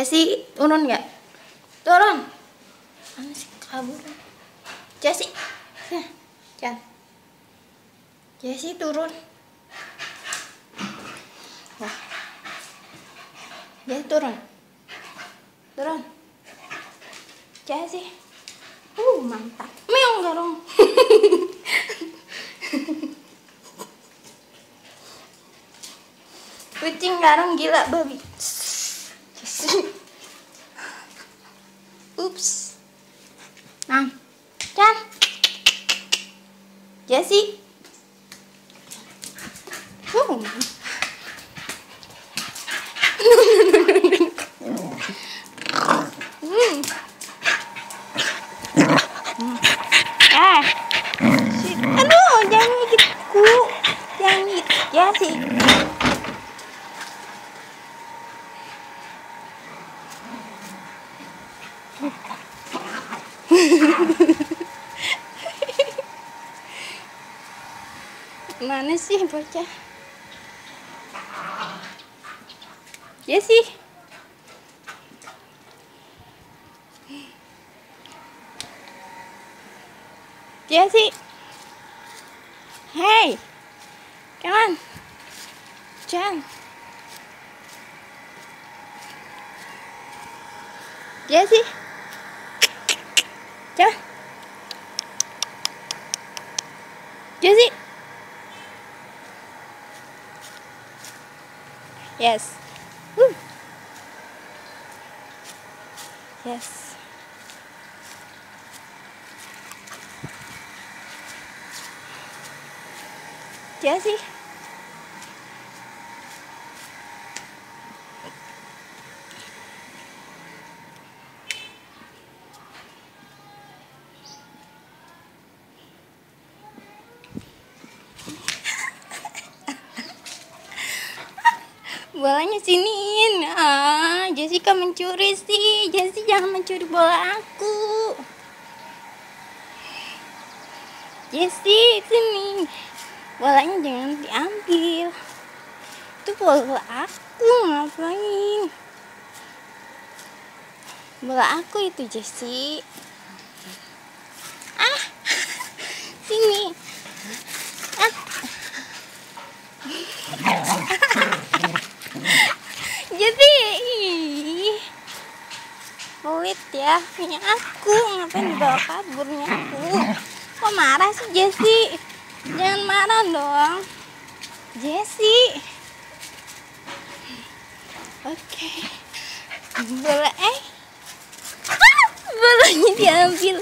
Jessie, turun nggak? Turun. Mana sih kabur? Jessie, Chan. Jessie turun. Wah. Jessie turun. Turun. Jessie. Mantap. Meong garong. Kucing garong gila babi. Ups. Nah, Chan. Jessie. Aduh, jangan gigitku. Jangan gigit Jessie. Mana sih bocah? Jessie. Jessie. Hey. Come on. Chan. Jessie. Chan. Jessie. Yes. Woo. Yes. Jessie. Bolanya siniin. Jessica mencuri sih. Jessie jangan mencuri bola aku. Jessie sini. Bolanya jangan diambil. Itu bola aku, ngapain? Bola aku itu, Jessie. Sini. Jessie, pelit ya, punya aku, ngapain dibawa kaburnya aku? Kok marah sih Jessie? Jangan marah dong, Jessie. Oke. Bola bolanya diambil.